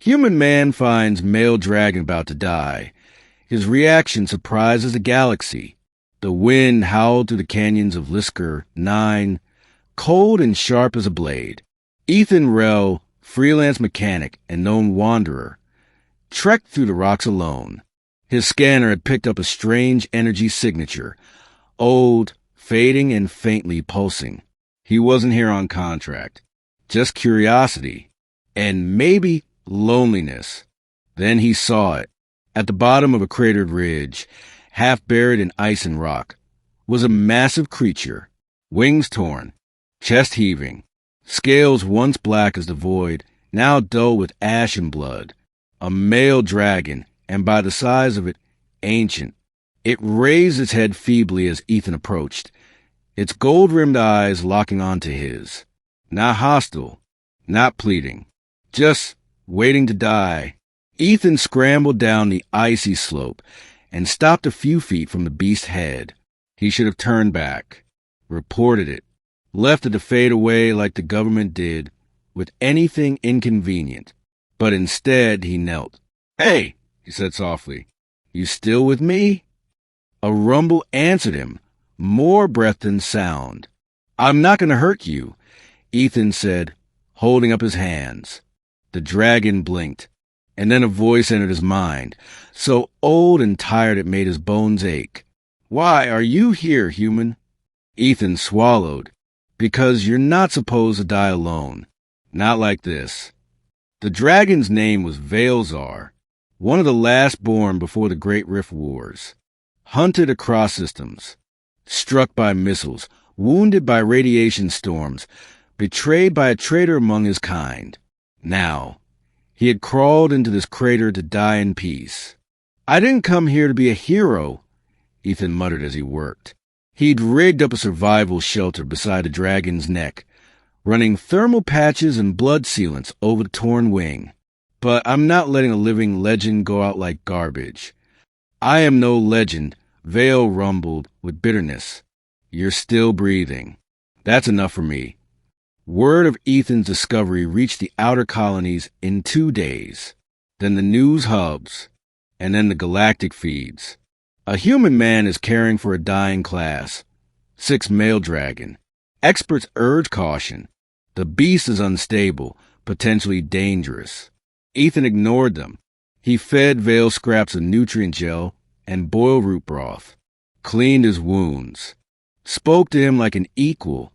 Human man finds male dragon about to die. His reaction surprises the galaxy. The wind howled through the canyons of Lisker 9, cold and sharp as a blade. Ethan Rell, freelance mechanic and known wanderer, trekked through the rocks alone. His scanner had picked up a strange energy signature, old, fading and faintly pulsing. He wasn't here on contract, just curiosity, and maybe loneliness. Then he saw it. At the bottom of a cratered ridge, half buried in ice and rock, was a massive creature, wings torn, chest heaving, scales once black as the void, now dull with ash and blood. A male dragon, and by the size of it, ancient. It raised its head feebly as Ethan approached, its gold-rimmed eyes locking onto his. Not hostile, not pleading, just waiting to die. Ethan scrambled down the icy slope and stopped a few feet from the beast's head. He should have turned back, reported it, left it to fade away like the government did with anything inconvenient. But instead he knelt. "Hey," he said softly, "you still with me?" A rumble answered him, more breath than sound. "I'm not going to hurt you," Ethan said, holding up his hands. The dragon blinked, and then a voice entered his mind, so old and tired it made his bones ache. "Why are you here, human?" Ethan swallowed. "Because you're not supposed to die alone. Not like this." The dragon's name was Veilzar, one of the last born before the Great Rift Wars. Hunted across systems, struck by missiles, wounded by radiation storms, betrayed by a traitor among his kind. Now, he had crawled into this crater to die in peace. "I didn't come here to be a hero," Ethan muttered as he worked. He'd rigged up a survival shelter beside the dragon's neck, running thermal patches and blood sealants over the torn wing. "But I'm not letting a living legend go out like garbage." "I am no legend," Vale rumbled with bitterness. "You're still breathing. That's enough for me." Word of Ethan's discovery reached the outer colonies in 2 days, then the news hubs, and then the galactic feeds. A human man is caring for a dying class. 6 male dragon. Experts urge caution. The beast is unstable, potentially dangerous. Ethan ignored them. He fed Vale scraps of nutrient gel and boiled root broth, cleaned his wounds, spoke to him like an equal,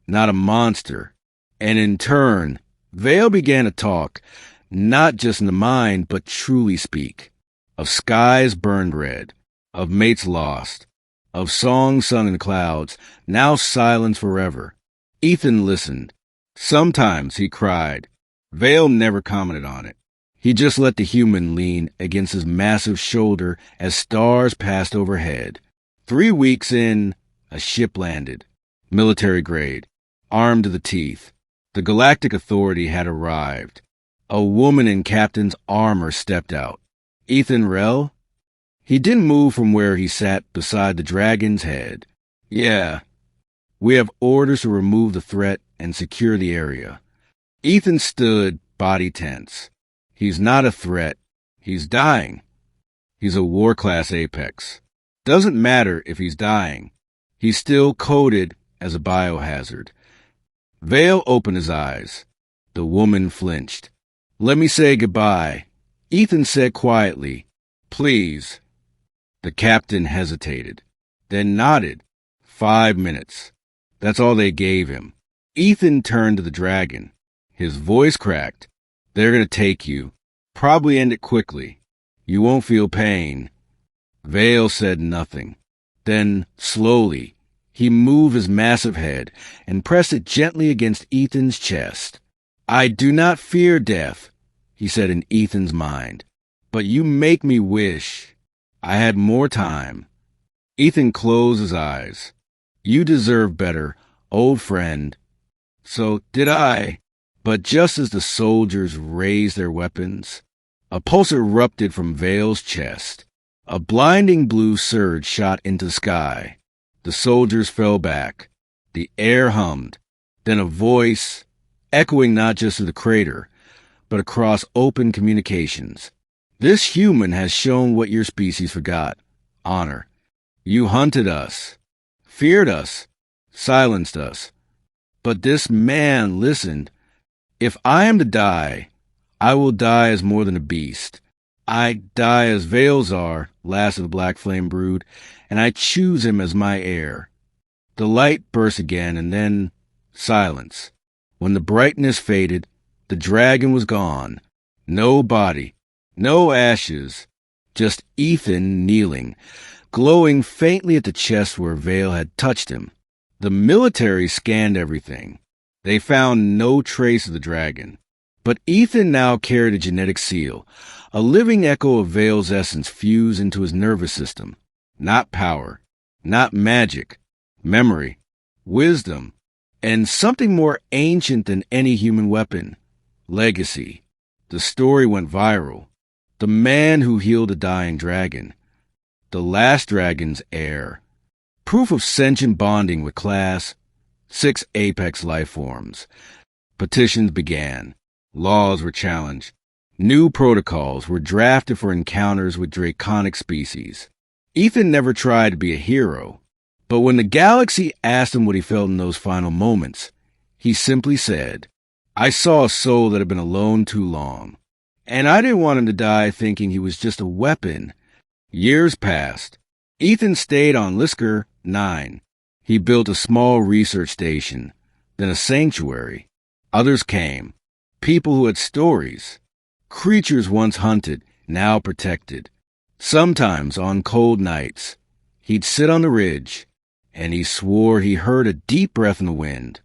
not a monster. And in turn, Vale began to talk, not just in the mind, but truly speak, of skies burned red, of mates lost, of songs sung in the clouds, now silenced forever. Ethan listened. Sometimes he cried. Vale never commented on it. He just let the human lean against his massive shoulder as stars passed overhead. 3 weeks in, a ship landed, military grade, armed to the teeth. The Galactic Authority had arrived. A woman in captain's armor stepped out. "Ethan Rell?" He didn't move from where he sat beside the dragon's head. "Yeah. We have orders to remove the threat and secure the area." Ethan stood, body tense. He's not a threat. He's dying. He's a war-class apex. Doesn't matter if he's dying. He's still coded as a biohazard. Vale opened his eyes. The woman flinched. "Let me say goodbye," Ethan said quietly. "Please." The captain hesitated, then nodded. 5 minutes. That's all they gave him. Ethan turned to the dragon. His voice cracked. "They're going to take you. Probably end it quickly. You won't feel pain." Vale said nothing. Then, slowly, he moved his massive head and pressed it gently against Ethan's chest. "I do not fear death," he said in Ethan's mind. "But you make me wish I had more time." Ethan closed his eyes. "You deserve better, old friend." "So did I." But just as the soldiers raised their weapons, a pulse erupted from Vale's chest. A blinding blue surge shot into the sky. The soldiers fell back. The air hummed. Then a voice, echoing not just through the crater, but across open communications. This human has shown what your species forgot: honor. You hunted us, feared us, silenced us. But this man listened. If I am to die, I will die as more than a beast. I die as Veilzar, last of the Black Flame brood, and I choose him as my heir. The light burst again, and then silence. When the brightness faded, the dragon was gone. No body, no ashes, just Ethan kneeling, glowing faintly at the chest where Veil had touched him. The military scanned everything. They found no trace of the dragon. But Ethan now carried a genetic seal, a living echo of Veil's essence fused into his nervous system. Not power, not magic, memory, wisdom, and something more ancient than any human weapon: legacy. The story went viral. The man who healed a dying dragon. The last dragon's heir. Proof of sentient bonding with class. 6 apex life forms. Petitions began. Laws were challenged. New protocols were drafted for encounters with draconic species. Ethan never tried to be a hero, but when the galaxy asked him what he felt in those final moments, he simply said, "I saw a soul that had been alone too long, and I didn't want him to die thinking he was just a weapon." Years passed. Ethan stayed on Lisker 9. He built a small research station, then a sanctuary. Others came, people who had stories, creatures once hunted, now protected. Sometimes on cold nights, he'd sit on the ridge, and he swore he heard a deep breath in the wind,